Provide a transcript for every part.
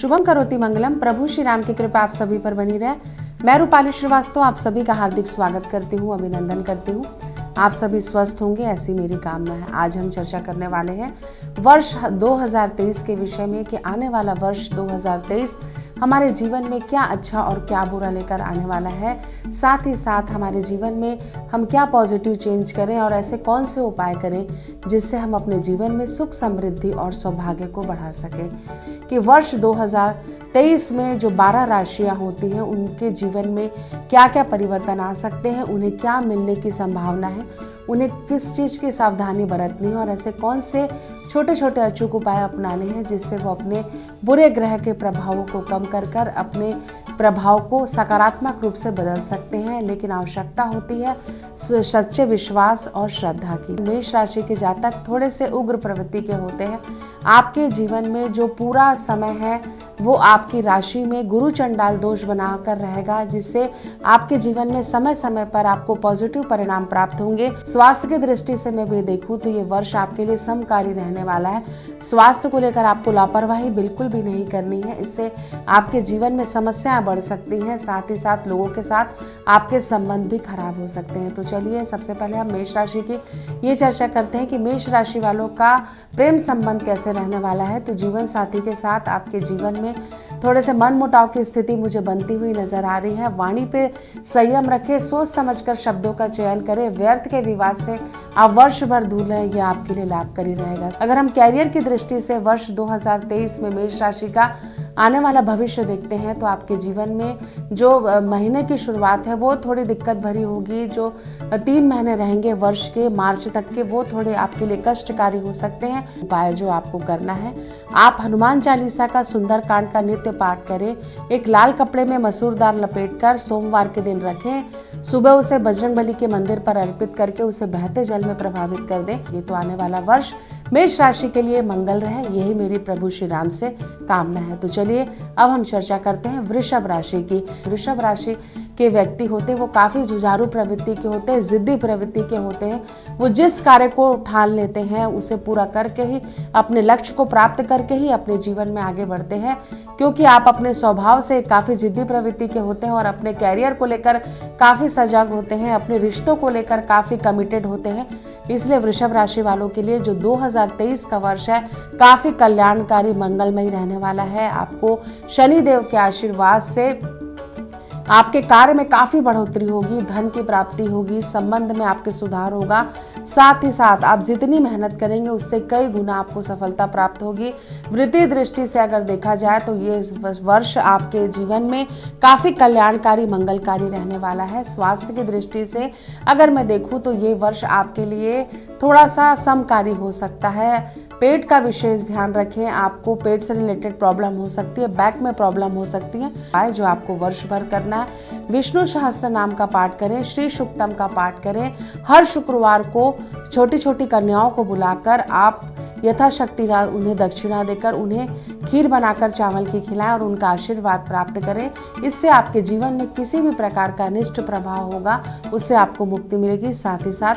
शुभम करोति मंगलम। प्रभु श्री राम की कृपा आप सभी पर बनी रहे। मैं रूपाली श्रीवास्तव आप सभी का हार्दिक स्वागत करती हूँ, अभिनंदन करती हूँ। आप सभी स्वस्थ होंगे ऐसी मेरी कामना है। आज हम चर्चा करने वाले हैं वर्ष 2023 के विषय में कि आने वाला वर्ष 2023 हमारे जीवन में क्या अच्छा और क्या बुरा लेकर आने वाला है। साथ ही साथ हमारे जीवन में हम क्या पॉजिटिव चेंज करें और ऐसे कौन से उपाय करें जिससे हम अपने जीवन में सुख, समृद्धि और सौभाग्य को बढ़ा सकें। कि वर्ष 2023 में जो 12 राशियां होती हैं उनके जीवन में क्या क्या परिवर्तन आ सकते हैं, उन्हें क्या मिलने की संभावना है, उन्हें किस चीज़ की सावधानी बरतनी है और ऐसे कौन से छोटे छोटे अचूक उपाय अपनाने हैं जिससे वो अपने बुरे ग्रह के प्रभावों को कम कर कर अपने प्रभाव को सकारात्मक रूप से बदल सकते हैं। लेकिन आवश्यकता होती है सच्चे विश्वास और श्रद्धा की। मेष राशि के जातक थोड़े से उग्र प्रवृत्ति के होते हैं। आपके जीवन में जो पूरा समय है वो आपकी राशि में गुरु चंडाल दोष बनाकर रहेगा, जिससे आपके जीवन में समय समय पर आपको पॉजिटिव परिणाम प्राप्त होंगे। स्वास्थ्य की दृष्टि से मैं भी देखूं तो ये वर्ष आपके लिए समकारी रहने वाला है। स्वास्थ्य को लेकर आपको लापरवाही बिल्कुल भी नहीं करनी है, इससे आपके जीवन में समस्याएं बढ़ सकती हैं। साथ ही साथ लोगों के साथ आपके संबंध भी खराब हो सकते हैं। तो चलिए सबसे पहले हम मेष राशि की ये चर्चा करते हैं कि मेष राशि वालों का प्रेम संबंध कैसे रहने वाला है। तो जीवन साथी के साथ आपके जीवन में थोड़े से मन मुटाव की स्थिति मुझे बनती हुई नजर आ रही है। वाणी पे संयम रखें, सोच समझकर शब्दों का चयन करें। व्यर्थ के विवाद से आप वर्ष भर दूर रहें, यह आपके लिए लाभकारी रहेगा। अगर हम कैरियर की दृष्टि से वर्ष 2023 में मेष राशि का आने वाला भविष्य देखते हैं तो आपके जीवन में जो महीने की शुरुआत है वो थोड़ी दिक्कत भरी होगी। जो 3 महीने रहेंगे वर्ष के मार्च तक के वो थोड़े आपके लिए कष्टकारी हो सकते हैं। उपाय जो आपको करना है, आप हनुमान चालीसा का सुंदर कांड का नित्य पाठ करें। एक लाल कपड़े में मसूर दाल लपेटकर सोमवार के दिन रखें। सुबह उसे बजरंगबली के मंदिर पर अर्पित करके उसे बहते जल में प्रभावित कर दें। ये तो आने वाला वर्ष मेष राशि के लिए मंगल रहे, यही मेरी प्रभु श्री राम से कामना है। तो चलिए अब हम चर्चा करते हैं वृषभ राशि की। वृषभ राशि के व्यक्ति होते हैं वो काफी जुझारू प्रवृत्ति के होते हैं, जिद्दी प्रवृत्ति के होते हैं। वो जिस कार्य को ठान लेते हैं उसे पूरा करके ही, अपने लक्ष्य को प्राप्त करके ही अपने जीवन में आगे बढ़ते हैं। क्योंकि आप अपने स्वभाव से काफी जिद्दी प्रवृत्ति के होते हैं और अपने कैरियर को लेकर काफी सजग होते हैं, अपने रिश्तों को लेकर काफी कमिटेड होते हैं। इसलिए वृषभ राशि वालों के लिए जो 2023 का वर्ष है काफी कल्याणकारी, मंगलमय रहने वाला है। आपको शनि देव के आशीर्वाद से आपके कार्य में काफी बढ़ोतरी होगी, धन की प्राप्ति होगी, संबंध में आपके सुधार होगा। साथ ही साथ आप जितनी मेहनत करेंगे उससे कई गुना आपको सफलता प्राप्त होगी। वृत्तीय दृष्टि से अगर देखा जाए तो ये वर्ष आपके जीवन में काफी कल्याणकारी, मंगलकारी रहने वाला है। स्वास्थ्य की दृष्टि से अगर मैं देखूं तो ये वर्ष आपके लिए थोड़ा सा समकारी हो सकता है। पेट का विशेष ध्यान रखें, आपको पेट से रिलेटेड प्रॉब्लम हो सकती है, बैक में प्रॉब्लम हो सकती है। जो आपको वर्ष भर करना है, विष्णु सहस्त्र नाम का पाठ करें, श्री सूक्तम का पाठ करें। हर शुक्रवार को छोटी छोटी कन्याओं को बुलाकर आप यथाशक्ति उन्हें दक्षिणा देकर उन्हें खीर बनाकर चावल की खिलाएं और उनका आशीर्वाद प्राप्त करें। इससे आपके जीवन में किसी भी प्रकार का अनिष्ट प्रभाव होगा उससे आपको मुक्ति मिलेगी। साथ ही साथ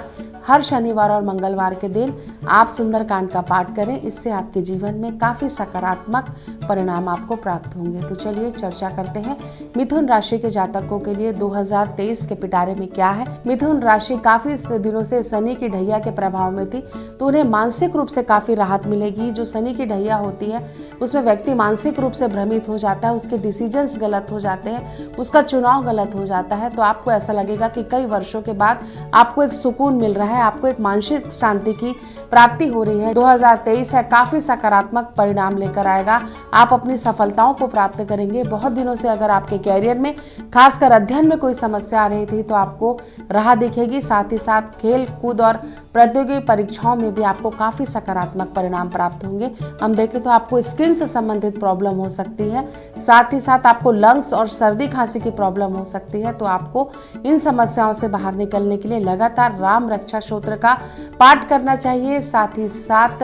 हर शनिवार और मंगलवार के दिन आप सुंदरकांड का पाठ करें, इससे आपके जीवन में काफी सकारात्मक परिणाम आपको प्राप्त होंगे। तो चलिए चर्चा करते हैं मिथुन राशि के जातकों के लिए 2023 के पिटारे में क्या है। मिथुन राशि काफी दिनों से शनि की ढैया के प्रभाव में थी तो उन्हें मानसिक रूप से काफी राहत मिलेगी। जो शनि की ढैया होती है उसमें व्यक्ति मानसिक रूप से भ्रमित हो जाता है, उसके डिसीजंस गलत हो जाते हैं, उसका चुनाव गलत हो जाता है। तो आपको ऐसा लगेगा कि कई वर्षों के बाद आपको एक सुकून मिल रहा है, आपको एक मानसिक शांति की प्राप्ति हो रही है। 2023 है काफी सकारात्मक परिणाम लेकर आएगा। आप अपनी सफलताओं को प्राप्त करेंगे। बहुत दिनों से अगर आपके कैरियर में खासकर अध्ययन में कोई समस्या आ रही थी तो आपको राह दिखेगी। साथ ही साथ खेल कूद और प्रतियोगी परीक्षाओं में भी आपको काफी सकारात्मक परिणाम प्राप्त होंगे। हम देखें तो आपको स्किन से संबंधित प्रॉब्लम हो सकती है, साथ ही साथ आपको लंग्स और सर्दी खांसी की प्रॉब्लम हो सकती है। तो आपको इन समस्याओं से बाहर निकलने के लिए लगातार राम रक्षा स्तोत्र का पाठ करना चाहिए। साथ ही साथ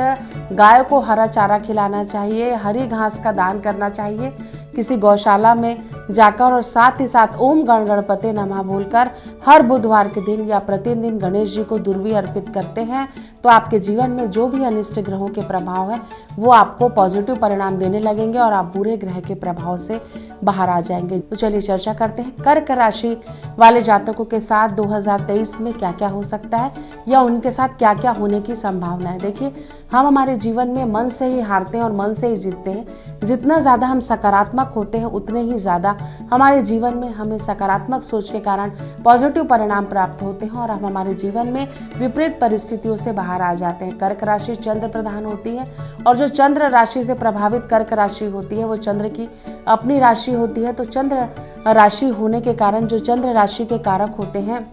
गाय को हरा चारा खिलाना चाहिए, हरी घास का दान करना चाहिए। किसी गौशाला में जाकर और साथ ही साथ ओम गण गणपते नमः बोलकर हर बुधवार के दिन या प्रतिदिन गणेश जी को दुर्वी अर्पित करते हैं तो आपके जीवन में जो भी अनिष्ट ग्रहों के प्रभाव है वो आपको पॉजिटिव परिणाम देने लगेंगे और आप बुरे ग्रह के प्रभाव से बाहर आ जाएंगे। तो चलिए चर्चा करते हैं कर्क राशि वाले जातकों के साथ 2023 में क्या क्या हो सकता है या उनके साथ क्या क्या होने की संभावना है। देखिए, हम हमारे जीवन में मन से ही हारते हैं और मन से ही जीतते हैं। जितना ज़्यादा हम सकारात्मक होते हैं उतने ही ज़्यादा हमारे जीवन में हमें सकारात्मक सोच के कारण पॉजिटिव परिणाम प्राप्त होते हैं और हम हमारे जीवन में विपरीत परिस्थितियों से बाहर आ जाते हैं। कर्क राशि चंद्र प्रधान होती है और जो चंद्र राशि से प्रभावित कर्क राशि होती है वो चंद्र की अपनी राशि होती है। तो चंद्र राशि होने के कारण जो चंद्र राशि के कारक होते हैं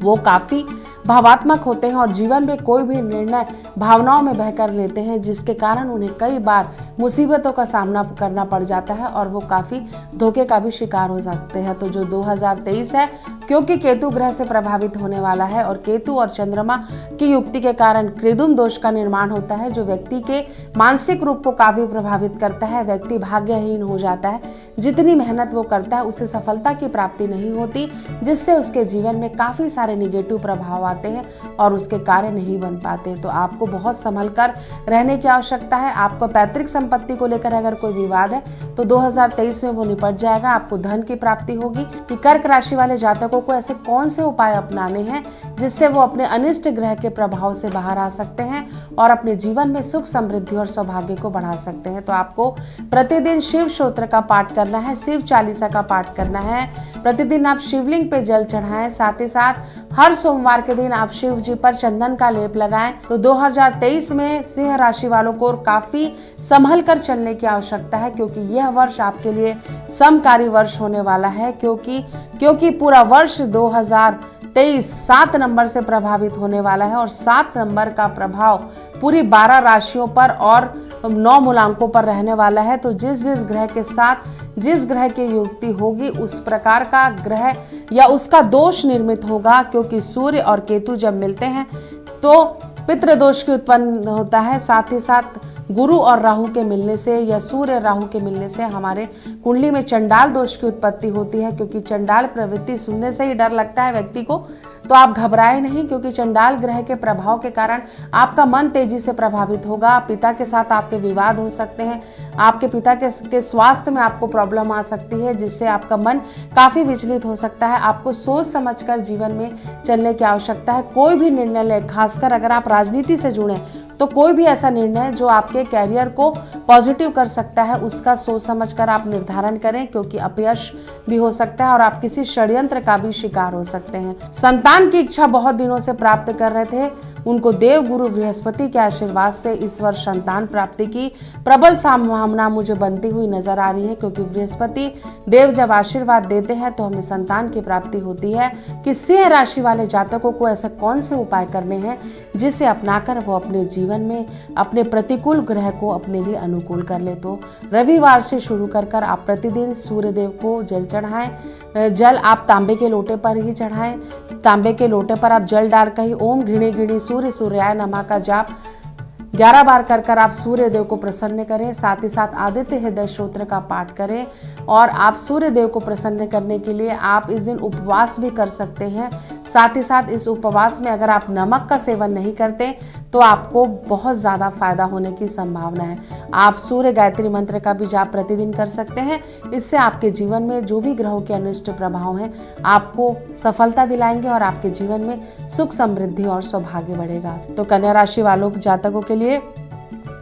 वो काफ़ी भावात्मक होते हैं और जीवन में कोई भी निर्णय भावनाओं में बहकर लेते हैं, जिसके कारण उन्हें कई बार मुसीबतों का सामना करना पड़ जाता है और वो काफ़ी धोखे का भी शिकार हो सकते हैं। तो जो 2023 है, क्योंकि केतु ग्रह से प्रभावित होने वाला है और केतु और चंद्रमा की युक्ति के कारण कृदुम दोष का निर्माण होता है जो व्यक्ति के मानसिक रूप को काफ़ी प्रभावित करता है। व्यक्ति भाग्यहीन हो जाता है, जितनी मेहनत वो करता है उसे सफलता की प्राप्ति नहीं होती, जिससे उसके जीवन में काफ़ी सारे निगेटिव प्रभाव आते हैं और उसके कार्य नहीं बन पाते। तो आपको बहुत संभल कर रहने की आवश्यकता है। आपको पैतृक संपत्ति को लेकर अगर कोई विवाद है तो 2023 में वो निपट जाएगा। आपको धन की प्राप्ति होगी। कि कर्क राशि वाले जातकों को ऐसे कौन से उपाय अपनाने हैं जिससे वो अपने अनिष्ट ग्रह के प्रभाव से बाहर आ सकते हैं और अपने जीवन में सुख समृद्धि और सौभाग्य को बढ़ा सकते हैं। तो आपको प्रतिदिन शिव स्तोत्र का पाठ करना है, शिव चालीसा का पाठ करना है। प्रतिदिन आप शिवलिंग पे जल चढ़ाएं, साथ ही साथ हर सोमवार के दिन आप शिव जी पर चंदन का लेप लगाएं। तो 2023 में सिंह राशि वालों को काफी संभल कर चलने की आवश्यकता है, क्योंकि यह वर्ष आपके लिए समकारी वर्ष होने वाला है। क्योंकि पूरा वर्ष 2023 7 नंबर से प्रभावित होने वाला है और 7 नंबर का प्रभाव पूरी 12 राशियों पर और 9 मूलांकों पर रहने वाला है। तो जिस ग्रह के साथ जिस ग्रह की युक्ति होगी उस प्रकार का ग्रह या उसका दोष निर्मित होगा, क्योंकि सूर्य और केतु जब मिलते हैं तो पितृदोष की उत्पन्न होता है। साथ ही साथ गुरु और राहु के मिलने से या सूर्य राहु के मिलने से हमारे कुंडली में चंडाल दोष की उत्पत्ति होती है, क्योंकि चंडाल प्रवृत्ति सुनने से ही डर लगता है व्यक्ति को। तो आप घबराए नहीं, क्योंकि चंडाल ग्रह के प्रभाव के कारण आपका मन तेजी से प्रभावित होगा। पिता के साथ आपके विवाद हो सकते हैं, आपके पिता के स्वास्थ्य में आपको प्रॉब्लम आ सकती है, जिससे आपका मन काफी विचलित हो सकता है। आपको सोच समझकर जीवन में चलने की आवश्यकता है। कोई भी निर्णय ले, खासकर अगर आप राजनीति से जुड़े तो कोई भी ऐसा निर्णय जो आपके कैरियर को पॉजिटिव कर सकता है उसका सोच समझकर आप निर्धारण करें, क्योंकि अपयश भी हो सकता है और आप किसी षड्यंत्र का भी शिकार हो सकते हैं। संतान की इच्छा बहुत दिनों से प्राप्त कर रहे थे, उनको देव गुरु बृहस्पति के आशीर्वाद से इस वर्ष संतान प्राप्ति की प्रबल संभावना मुझे बनती हुई नजर आ रही है, क्योंकि बृहस्पति देव जब आशीर्वाद देते हैं तो हमें संतान की प्राप्ति होती है। कि सिंह राशि वाले जातकों को ऐसे कौन से उपाय करने हैं जिसे अपनाकर वो अपने जीवन में अपने प्रतिकूल ग्रह को अपने लिए अनुकूल कर ले। तो रविवार से शुरू कर आप प्रतिदिन सूर्य देव को जल चढ़ाएं। जल आप तांबे के लोटे पर ही चढ़ाएं। तांबे के लोटे पर आप जल डालकर ही ओम घृणी घृणी सूर्य सूर्याय नमः का जाप 11 बार कर आप सूर्य देव को प्रसन्न करें। साथ ही साथ आदित्य हृदय स्तोत्र का पाठ करें और आप सूर्य देव को प्रसन्न करने के लिए आप इस दिन उपवास भी कर सकते हैं। साथ ही साथ इस उपवास में अगर आप नमक का सेवन नहीं करते तो आपको बहुत ज़्यादा फायदा होने की संभावना है। आप सूर्य गायत्री मंत्र का भी जाप प्रतिदिन कर सकते हैं। इससे आपके जीवन में जो भी ग्रहों के अनिष्ट प्रभाव हैं आपको सफलता दिलाएंगे और आपके जीवन में सुख समृद्धि और सौभाग्य बढ़ेगा। तो कन्या राशि वालों जातकों के लिए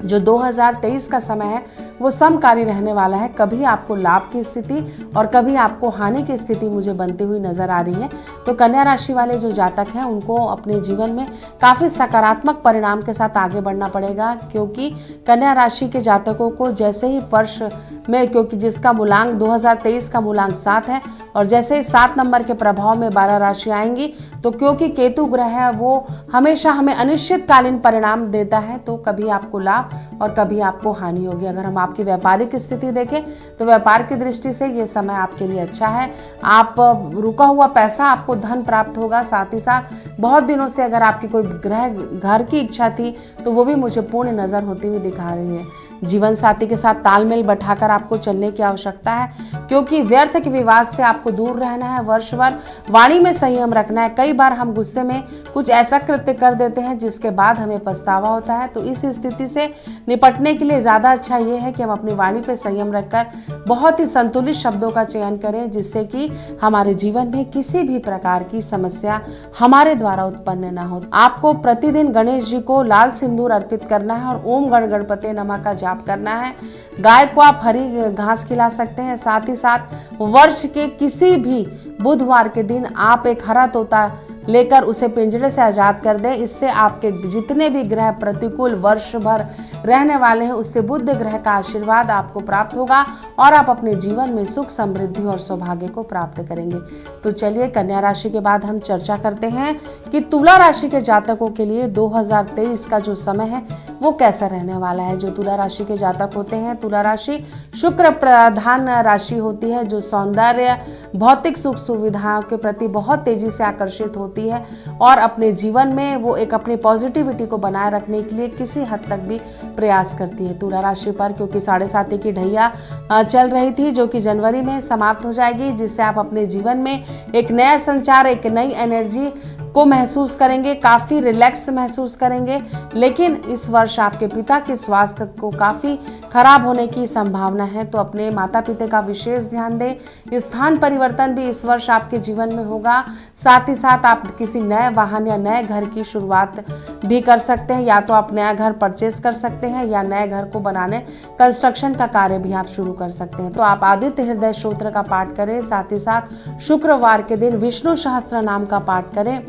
जो 2023 का समय है वो समकारी रहने वाला है। कभी आपको लाभ की स्थिति और कभी आपको हानि की स्थिति मुझे बनती हुई नजर आ रही है। तो कन्या राशि वाले जो जातक हैं उनको अपने जीवन में काफ़ी सकारात्मक परिणाम के साथ आगे बढ़ना पड़ेगा, क्योंकि कन्या राशि के जातकों को जैसे ही वर्ष में, क्योंकि जिसका मूलांक 2023 का मूलांक 7 है और जैसे ही 7 नंबर के प्रभाव में 12 राशि आएंगी, तो क्योंकि केतु ग्रह है वो हमेशा हमें अनिश्चितकालीन परिणाम देता है, तो कभी आपको लाभ और कभी आपको हानि होगी। अगर हम आपकी व्यापारिक स्थिति देखें तो व्यापार की दृष्टि से ये समय आपके लिए अच्छा है। आप रुका हुआ पैसा आपको धन प्राप्त होगा। साथ ही साथ बहुत दिनों से अगर आपकी कोई घर की इच्छा थी तो वो भी मुझे पूर्ण नजर होती हुई दिखा रही है। जीवन साथी के साथ तालमेल बैठाकर आपको चलने की आवश्यकता है, क्योंकि व्यर्थ के विवाद से आपको दूर रहना है। वर्ष भर वाणी में संयम रखना है। कई बार हम गुस्से में कुछ ऐसा कृत्य कर देते हैं जिसके बाद हमें पछतावा होता है। तो इस स्थिति से निपटने के लिए ज्यादा अच्छा ये है कि हम अपनी वाणी पे संयम रखकर बहुत ही संतुलित शब्दों का चयन करें, जिससे कि हमारे जीवन में किसी भी प्रकार की समस्या हमारे द्वारा उत्पन्न न हो। आपको प्रतिदिन गणेश जी को लाल सिंदूर अर्पित करना है और ओम गण गणपते नमः का जाप करना है। गाय को आप हरी घास खिला सकते हैं। साथ ही साथ वर्ष के किसी भी बुधवार के दिन आप एक हरा तोता लेकर उसे पिंजरे से आजाद कर दें। इससे आपके जितने भी ग्रह प्रतिकूल वर्ष भर रहने वाले हैं, उससे बुध ग्रह का आशीर्वाद आपको प्राप्त होगा और आप अपने जीवन में सुख, समृद्धि और सौभाग्य को प्राप्त करेंगे। तो चलिए, कन्या राशि के बाद हम चर्चा करते हैं कि तुला राशि के जातकों के लिए 2023 का जो समय है वो कैसा रहने वाला है। जो तुला राशि के जातक होते हैं, तुला राशि शुक्र प्रधान राशि होती है, जो सौंदर्य, भौतिक सुख सुविधाओं के प्रति बहुत तेजी से आकर्षित होती है और अपने जीवन में वो एक अपनी पॉजिटिविटी को बनाए रखने के लिए किसी हद तक भी प्रयास करती है। तुला राशि पर क्योंकि 7.5 की ढैया चल रही थी, जो कि जनवरी में समाप्त हो जाएगी, जिससे आप अपने जीवन में एक नया संचार, एक नई एनर्जी को महसूस करेंगे, काफी रिलैक्स महसूस करेंगे। लेकिन इस वर्ष आपके पिता के स्वास्थ्य को काफी खराब होने की संभावना है, तो अपने माता पिता का विशेष ध्यान दें। स्थान परिवर्तन भी इस वर्ष आपके जीवन में होगा। साथ ही साथ आप किसी नए वाहन या नए घर की शुरुआत भी कर सकते हैं। या तो आप नया घर परचेस कर सकते हैं या नए घर को बनाने, कंस्ट्रक्शन का कार्य भी आप शुरू कर सकते हैं। तो आप आदित्य हृदय स्तोत्र का पाठ करें। साथ ही साथ शुक्रवार के दिन विष्णु सहस्त्र नाम का पाठ करें।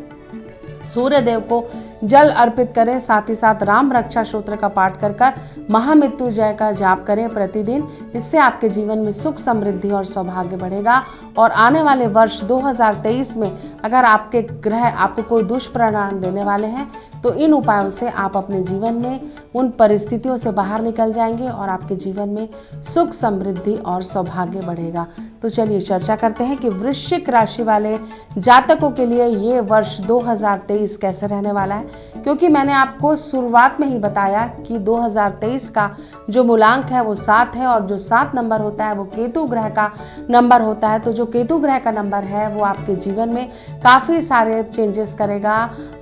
सूर्य देव को जल अर्पित करें। साथ ही साथ राम रक्षा स्तोत्र का पाठ कर महामृत्युंजय का जाप करें प्रतिदिन। इससे आपके जीवन में सुख, समृद्धि और सौभाग्य बढ़ेगा। और आने वाले वर्ष 2023 में अगर आपके ग्रह आपको कोई दुष्परिणाम देने वाले हैं, तो इन उपायों से आप अपने जीवन में उन परिस्थितियों से बाहर निकल जाएंगे और आपके जीवन में सुख, समृद्धि और सौभाग्य बढ़ेगा। तो चलिए चर्चा करते हैं कि वृश्चिक राशि वाले जातकों के लिए ये वर्ष 2023 कैसे रहने वाला है। क्योंकि मैंने आपको शुरुआत में ही बताया कि 2023 का जो मूलांक है वो 7 है और जो 7 नंबर होता है वो केतु ग्रह का नंबर होता है। तो जो केतु ग्रह का नंबर है वो आपके जीवन में काफी सारे चेंजेस करेगा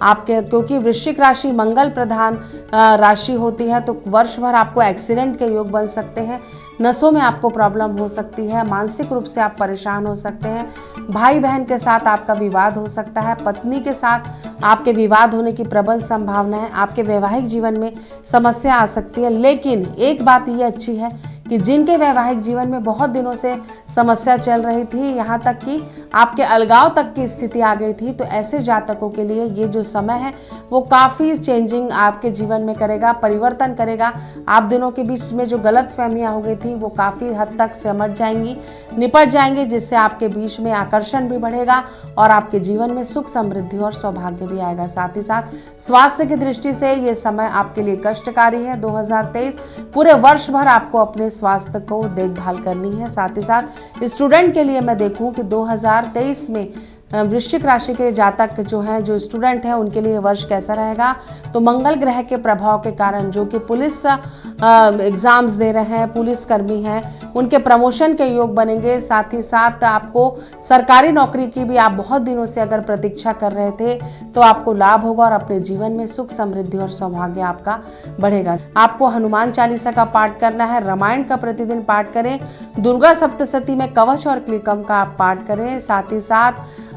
आपके, क्योंकि वृश्चिक राशि मंगल प्रधान राशि होती है। तो वर्ष भर आपको एक्सीडेंट के योग बन सकते हैं, नसों में आपको प्रॉब्लम हो सकती है, मानसिक रूप से आप परेशान हो सकते हैं, भाई बहन के साथ आपका विवाद हो सकता है, पत्नी के साथ आपके विवाद होने की प्रबल संभावना है, आपके वैवाहिक जीवन में समस्या आ सकती है। लेकिन एक बात ये अच्छी है कि जिनके वैवाहिक जीवन में बहुत दिनों से समस्या चल रही थी, यहाँ तक कि आपके अलगाव तक की स्थिति आ गई थी, तो ऐसे जातकों के लिए ये जो समय है वो काफ़ी चेंजिंग आपके जीवन में करेगा, परिवर्तन करेगा। आप दिनों के बीच में जो गलत फहमियाँ हो गई थी वो काफ़ी हद तक समझ जाएंगी, निपट जाएंगे, जिससे आपके बीच में आकर्षण भी बढ़ेगा और आपके जीवन में सुख, समृद्धि और सौभाग्य भी आएगा। साथ ही साथ स्वास्थ्य की दृष्टि से ये समय आपके लिए कष्टकारी है। 2023 पूरे वर्ष भर आपको अपने स्वास्थ्य को देखभाल करनी है। साथ ही साथ स्टूडेंट के लिए मैं देखूं कि 2023 में वृश्चिक राशि के जातक जो हैं, जो स्टूडेंट हैं, उनके लिए वर्ष कैसा रहेगा। तो मंगल ग्रह के प्रभाव के कारण जो कि पुलिस एग्जाम्स दे रहे हैं, पुलिस कर्मी हैं, उनके प्रमोशन के योग बनेंगे। साथ ही साथ आपको सरकारी नौकरी की भी आप बहुत दिनों से अगर प्रतीक्षा कर रहे थे तो आपको लाभ होगा और अपने जीवन में सुख, समृद्धि और सौभाग्य आपका बढ़ेगा। आपको हनुमान चालीसा का पाठ करना है, रामायण का प्रतिदिन पाठ करें, दुर्गा सप्तशती में कवच और क्लीकम का आप पाठ करें। साथ ही साथ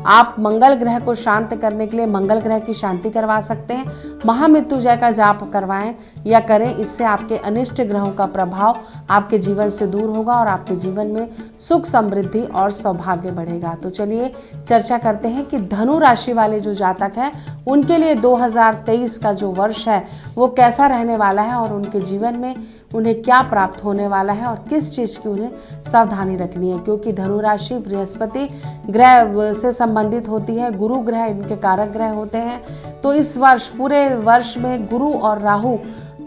आप मंगल ग्रह को शांत करने के लिए मंगल ग्रह की शांति करवा सकते हैं, महामृत्युंजय का जाप करवाएं या करें। इससे आपके अनिष्ट ग्रहों का प्रभाव आपके जीवन से दूर होगा और आपके जीवन में सुख, समृद्धि और सौभाग्य बढ़ेगा। तो चलिए चर्चा करते हैं कि धनु राशि वाले जो जातक हैं उनके लिए 2023 का जो वर्ष है वो कैसा रहने वाला है और उनके जीवन में उन्हें क्या प्राप्त होने वाला है और किस चीज़ की उन्हें सावधानी रखनी है। क्योंकि धनु राशि बृहस्पति ग्रह से संबंधित होती है, गुरु ग्रह इनके कारक ग्रह होते हैं। तो इस वर्ष, पूरे वर्ष में गुरु और राहु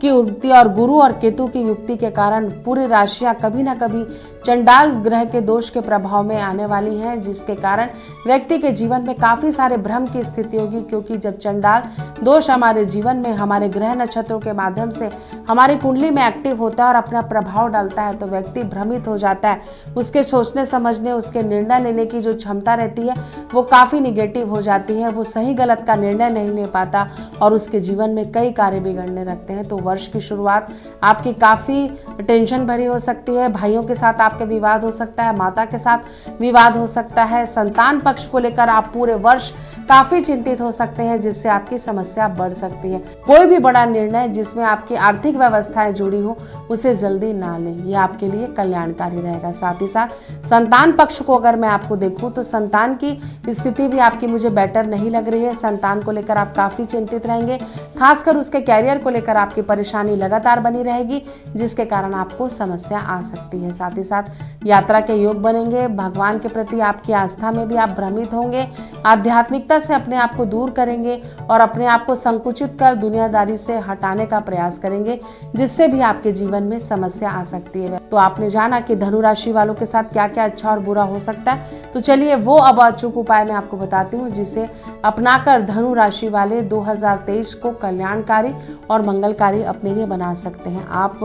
की युक्ति और गुरु और केतु की युक्ति के कारण पूरी राशियां कभी ना कभी चंडाल ग्रह के दोष के प्रभाव में आने वाली हैं, जिसके कारण व्यक्ति के जीवन में काफी सारे भ्रम की स्थिति होगी। क्योंकि जब चंडाल दोष हमारे जीवन में हमारे ग्रह नक्षत्रों के माध्यम से हमारी कुंडली में एक्टिव होता है और अपना प्रभाव डालता है, तो व्यक्ति भ्रमित हो जाता है। उसके सोचने समझने, उसके निर्णय लेने की जो क्षमता रहती है वो काफी निगेटिव हो जाती है। वो सही गलत का निर्णय नहीं ले पाता और उसके जीवन में कई कार्य बिगड़ने लगते हैं। तो वर्ष की शुरुआत आपकी काफी टेंशन भरी हो सकती है। भाइयों के साथ आपके विवाद हो सकता है, माता के साथ विवाद हो सकता है। संतान पक्ष को लेकर आप पूरे वर्ष काफी चिंतित हो सकते हैं, जिससे आपकी समस्या बढ़ सकती है। कोई भी बड़ा निर्णय जिसमें आपकी आर्थिक व्यवस्थाएं जुड़ी हो उसे जल्दी ना लें, ये आपके लिए कल्याणकारी रहेगा। साथ ही साथ संतान पक्ष को अगर मैं आपको देखूं तो संतान की स्थिति भी आपकी मुझे बेटर नहीं लग रही है। संतान को लेकर आप काफी चिंतित रहेंगे, खासकर उसके कैरियर को लेकर आपकी परेशानी लगातार बनी रहेगी, जिसके कारण आपको समस्या आ सकती है। साथ ही साथ यात्रा के योग बनेंगे। भगवान के प्रति आपकी आस्था में भी आप भ्रमित होंगे। आध्यात्मिकता से अपने आप को दूर करेंगे और अपने आप को संकुचित कर दुनियादारी से हटाने का प्रयास करेंगे, जिससे भी आपके जीवन में समस्या आ सकती है। तो आपने जाना कि धनु राशि वालों के साथ क्या क्या अच्छा और बुरा हो सकता है, तो चलिए वो अब अचूक उपाय मैं आपको बताती हूँ, जिसे अपनाकर धनु राशि वाले 2023 को कल्याणकारी और मंगलकारी अपने लिए बना सकते हैं। आप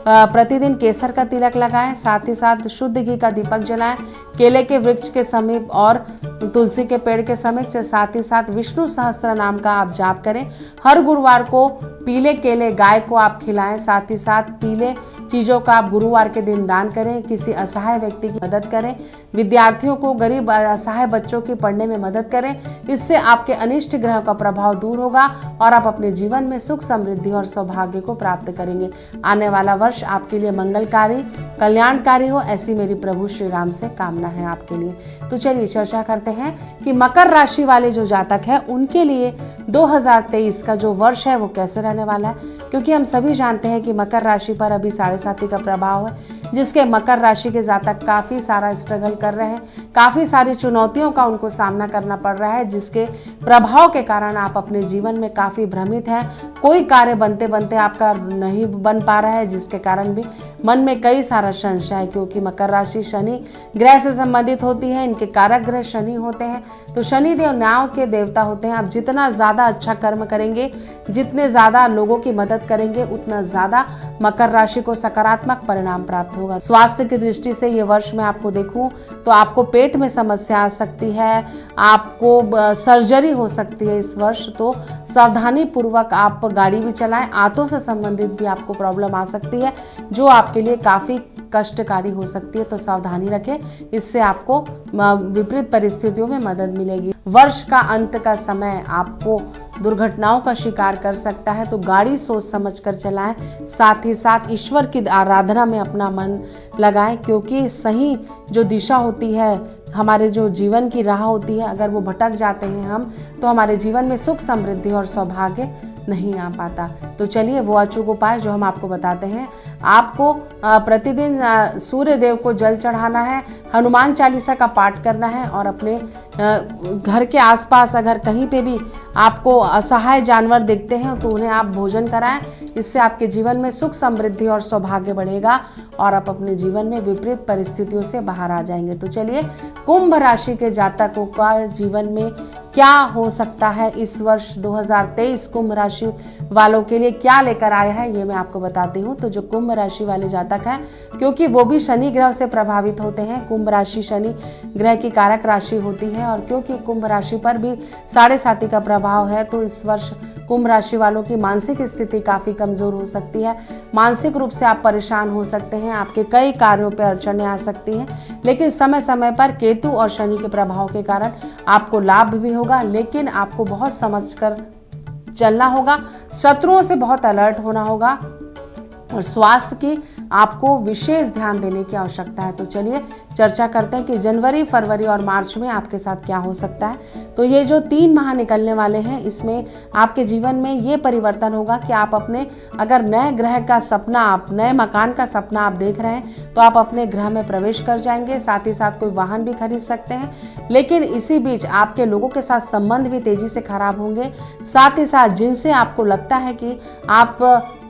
प्रतिदिन केसर का तिलक लगाएं, साथ ही साथ शुद्ध घी का दीपक जलाएं, केले के वृक्ष के समीप और तुलसी के पेड़ के समीप, साथ ही साथ विष्णु सहस्त्र नाम का आप जाप करें। हर गुरुवार को पीले केले गाय को आप खिलाएं, साथ ही साथ पीले चीजों का आप गुरुवार के दिन दान करें। किसी असहाय व्यक्ति की मदद करें, विद्यार्थियों को, गरीब असहाय बच्चों की पढ़ने में मदद करें। इससे आपके अनिष्ट ग्रह का प्रभाव दूर होगा और आप अपने जीवन में सुख, समृद्धि और सौभाग्य को प्राप्त करेंगे। आने वाला वर्ष आपके लिए मंगलकारी, कल्याणकारी हो, ऐसी मेरी प्रभु श्री राम से कामना है आपके लिए। तो चलिए चर्चा करते हैं कि मकर राशि वाले जो जातक है उनके लिए 2023 का जो वर्ष है वो कैसे रहने वाला है। क्योंकि हम सभी जानते हैं कि मकर राशि पर अभी साढ़े साथी का प्रभाव है, जिसके मकर राशि के जातक काफी सारा स्ट्रगल कर रहे हैं, काफी सारी चुनौतियों का उनको सामना करना पड़ रहा है, जिसके प्रभाव के कारण आप अपने जीवन में काफी भ्रमित हैं। कोई कार्य बनते बनते आपका नहीं बन पा रहा है, जिसके कारण भी मन में कई सारा संशय है। क्योंकि मकर राशि शनि ग्रह से संबंधित होती है, इनके कारक ग्रह शनि होते हैं, तो शनि देव न्याय के देवता होते हैं। आप जितना ज्यादा अच्छा कर्म करेंगे, जितने ज्यादा लोगों की मदद करेंगे, उतना ज्यादा मकर राशि को सकारात्मक परिणाम प्राप्त होगा। स्वास्थ्य की दृष्टि से ये वर्ष में आपको देखूं तो आपको पेट में समस्या आ सकती है, आपको सर्जरी हो सकती है इस वर्ष, तो सावधानी पूर्वक आप गाड़ी भी चलाएं। आंतों से संबंधित भी आपको प्रॉब्लम आ सकती है, जो आपके लिए काफी कष्टकारी हो सकती है, तो सावधानी रखें, इससे आपको विपरीत परिस्थितियों में मदद मिलेगी। वर्ष का अंत का समय आपको दुर्घटनाओं का शिकार कर सकता है, तो गाड़ी सोच समझ कर चलाएं। साथ ही साथ ईश्वर की आराधना में अपना मन लगाएं, क्योंकि सही जो दिशा होती है, हमारे जो जीवन की राह होती है, अगर वो भटक जाते हैं हम, तो हमारे जीवन में सुख, समृद्धि और सौभाग्य नहीं आ पाता। तो चलिए वो अचूक उपाय जो हम आपको बताते हैं। आपको प्रतिदिन सूर्य देव को जल चढ़ाना है, हनुमान चालीसा का पाठ करना है और अपने घर के आसपास अगर कहीं पे भी आपको असहाय जानवर दिखते हैं तो उन्हें आप भोजन कराएं। इससे आपके जीवन में सुख, समृद्धि और सौभाग्य बढ़ेगा और आप अपने जीवन में विपरीत परिस्थितियों से बाहर आ जाएंगे। तो चलिए कुंभ राशि के जातकों का जीवन में क्या हो सकता है इस वर्ष 2023 कुंभ राशि वालों के लिए क्या लेकर आया है, ये मैं आपको बताती हूँ। तो जो कुंभ राशि वाले जातक हैं, क्योंकि वो भी शनि ग्रह से प्रभावित होते हैं, कुंभ राशि शनि ग्रह की कारक राशि होती है, और क्योंकि कुंभ राशि पर भी साढ़े साती का प्रभाव है, तो इस वर्ष कुंभ राशि वालों की मानसिक स्थिति काफी कमजोर हो सकती है। मानसिक रूप से आप परेशान हो सकते हैं, आपके कई कार्यों पर अड़चनें आ सकती हैं, लेकिन समय समय पर केतु और शनि के प्रभाव के कारण आपको लाभ भी होगा, लेकिन आपको बहुत समझकर चलना होगा, शत्रुओं से बहुत अलर्ट होना होगा और स्वास्थ्य की आपको विशेष ध्यान देने की आवश्यकता है। तो चलिए चर्चा करते हैं कि जनवरी, फरवरी और मार्च में आपके साथ क्या हो सकता है। तो ये जो 3 माह निकलने वाले हैं, इसमें आपके जीवन में ये परिवर्तन होगा कि आप अपने अगर नए ग्रह का सपना, आप नए मकान का सपना आप देख रहे हैं, तो आप अपने ग्रह में प्रवेश कर जाएंगे। साथ ही साथ कोई वाहन भी खरीद सकते हैं, लेकिन इसी बीच आपके लोगों के साथ संबंध भी तेजी से खराब होंगे। साथ ही साथ जिनसे आपको लगता है कि आप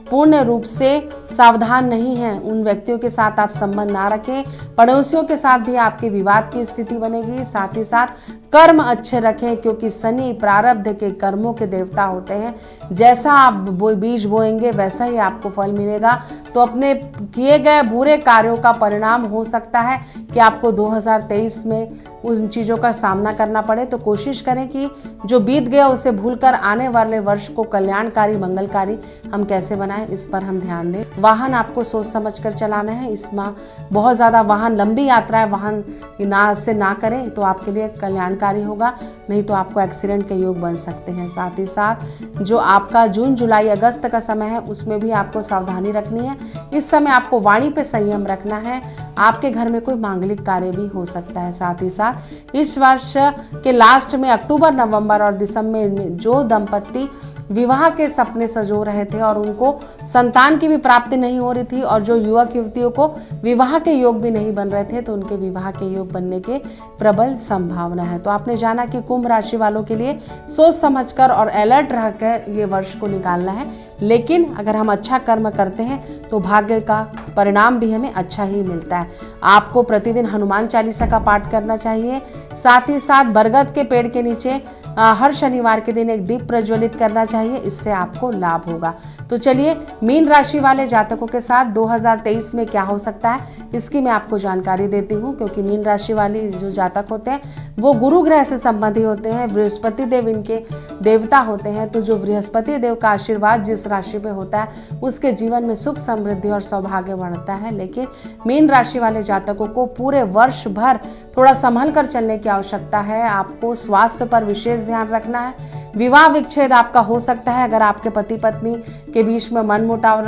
पूर्ण रूप से सावधान नहीं हैं उन व्यक्तियों के साथ आप संबंध ना रखें। पड़ोसियों के साथ भी आपके विवाद की स्थिति बनेगी। साथ ही साथ कर्म अच्छे रखें, क्योंकि शनि प्रारब्ध के कर्मों के देवता होते हैं। जैसा आप बीज बोएंगे वैसा ही आपको फल मिलेगा। तो अपने किए गए बुरे कार्यों का परिणाम हो सकता है कि आपको 2023 में उन चीज़ों का सामना करना पड़े। तो कोशिश करें कि जो बीत गया उसे भूलकर आने वाले वर्ष को कल्याणकारी मंगलकारी हम कैसे बनाएं, इस पर हम ध्यान दें। वाहन आपको सोच समझ कर चलाना है। इस माह बहुत ज़्यादा वाहन, लंबी यात्राएं वाहन ना करें तो आपके लिए कल्याणकारी होगा, नहीं तो आपको एक्सीडेंट के योग बन सकते हैं। साथ ही साथ जो आपका जून जुलाई अगस्त का समय है उसमें भी आपको सावधानी रखनी है। इस समय आपको वाणी पे संयम रखना है। आपके घर में कोई मांगलिक कार्य भी हो सकता है। साथ ही साथ इस वर्ष के लास्ट में अक्टूबर, नवंबर और दिसंबर में जो दंपत्ति विवाह के सपने सजो रहे थे और उनको संतान की भी प्राप्ति नहीं हो रही थी, और जो युवक युवतियों को विवाह के योग भी नहीं बन रहे थे, तो उनके विवाह के योग बनने के प्रबल संभावना है। तो आपने जाना कि कुंभ राशि वालों के लिए सोच समझकर और अलर्ट रहकर ये वर्ष को निकालना है। लेकिन अगर हम अच्छा कर्म करते हैं तो भाग्य का परिणाम भी हमें अच्छा ही मिलता है। आपको प्रतिदिन हनुमान चालीसा का पाठ करना चाहिए। साथ ही साथ बरगद के पेड़ के नीचे हर शनिवार के दिन एक दीप प्रज्वलित करना चाहिए, इससे आपको लाभ होगा। तो चलिए मीन राशि वाले जातकों के साथ 2023 में क्या हो सकता है इसकी मैं आपको जानकारी देती हूँ, क्योंकि मीन राशि वाले जो जातक होते हैं वो गुरु ग्रह से संबंधी होते हैं। बृहस्पति देव इनके देवता होते हैं। तो जो बृहस्पति देव का आशीर्वाद जिस राशि पे होता है उसके जीवन में सुख समृद्धि और सौभाग्य बढ़ता है। लेकिन मीन राशि वाले जातकों को पूरे वर्ष भर थोड़ा संभल कर चलने की आवश्यकता है। आपको स्वास्थ्य पर विशेष ध्यान रखना है। विवाह विच्छेद आपका हो सकता है अगर आपके पति पत्नी के बीच में मनमुटाव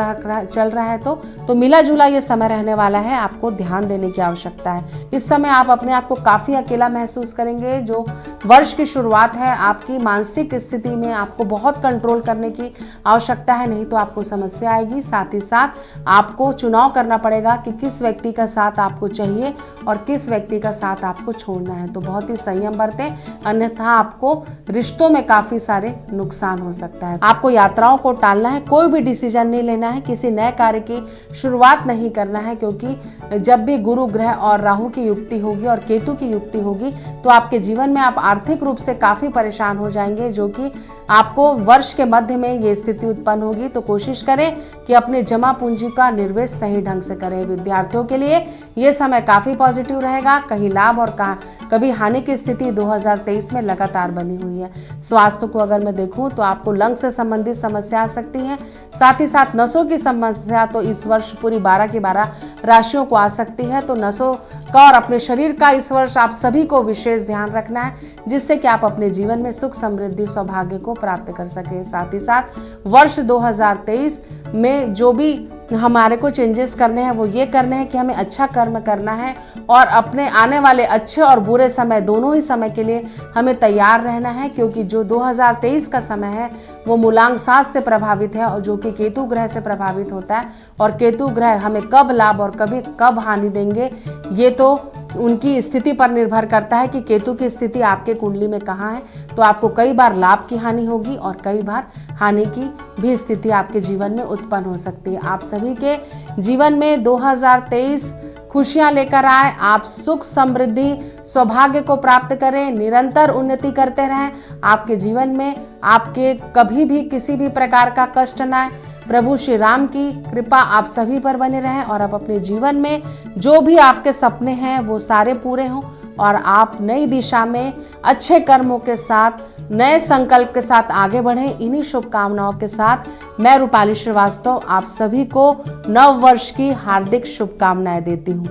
चल रहा है तो मिला जुला ये समय रहने वाला है। आपको ध्यान देने की आवश्यकता है। इस समय आप अपने आप को काफी अकेला महसूस करेंगे। जो वर्ष की शुरुआत है आपकी मानसिक स्थिति में आपको बहुत कंट्रोल करने की आवश्यकता है, नहीं तो आपको समस्या आएगी। साथ ही साथ आपको चुनाव करना पड़ेगा कि किस व्यक्ति का साथ आपको चाहिए और किस व्यक्ति का साथ आपको छोड़ना है। तो बहुत ही संयम बरतें, अन्यथा आपको रिश्तों में काफी सारे नुकसान हो सकता है। आपको यात्राओं को टालना है, कोई भी डिसीजन नहीं लेना है, किसी नए कार्य की शुरुआत नहीं करना है, क्योंकि जब भी गुरु ग्रह और राहु की युक्ति होगी और केतु की युक्ति होगी तो आपके जीवन में आप आर्थिक रूप से काफी परेशान हो जाएंगे, जो कि आपको वर्ष के मध्य में ये स्थिति उत्पन्न होगी। तो कोशिश करें कि अपने जमा पूंजी का निवेश सही ढंग से करें। विद्यार्थियों के लिए ये समय काफी पॉजिटिव रहेगा। कहीं लाभ और कभी हानि की स्थिति 2023 में लगातार बनी हुई है। स्वास्थ्य को अगर मैं देखूं तो आपको लंग से संबंधित समस्या आ सकती है। साथ ही साथ नसों की समस्या तो इस वर्ष पूरी 12 की 12 राशियों को आ सकती है। तो नसों का और अपने शरीर का इस वर्ष आप सभी को विशेष ध्यान रखना है, जिससे कि आप अपने जीवन में सुख समृद्धि सौभाग्य को प्राप्त कर सकें। साथ ही साथ वर्ष 2023 में जो भी हमारे को चेंजेस करने हैं वो ये करने हैं कि हमें अच्छा कर्म करना है और अपने आने वाले अच्छे और बुरे समय दोनों ही समय के लिए हमें तैयार रहना है, क्योंकि जो 2023 का समय है वो मूलांक 7 से प्रभावित है और जो कि केतु ग्रह से प्रभावित होता है। और केतु ग्रह हमें कब लाभ और कब हानि देंगे ये तो उनकी स्थिति पर निर्भर करता है कि केतु की स्थिति आपके कुंडली में कहाँ है। तो आपको कई बार लाभ की हानि होगी और कई बार हानि की भी स्थिति आपके जीवन में उत्पन्न हो सकती है। आप सभी के जीवन में 2023 खुशियां लेकर आए। आप सुख समृद्धि सौभाग्य को प्राप्त करें, निरंतर उन्नति करते रहें। आपके जीवन में आपके कभी भी किसी भी प्रकार का कष्ट न आए। प्रभु श्री राम की कृपा आप सभी पर बने रहें और आप अपने जीवन में जो भी आपके सपने हैं वो सारे पूरे हों और आप नई दिशा में अच्छे कर्मों के साथ, नए संकल्प के साथ आगे बढ़ें। इन्हीं शुभकामनाओं के साथ मैं रूपाली श्रीवास्तव आप सभी को नव वर्ष की हार्दिक शुभकामनाएं देती हूँ।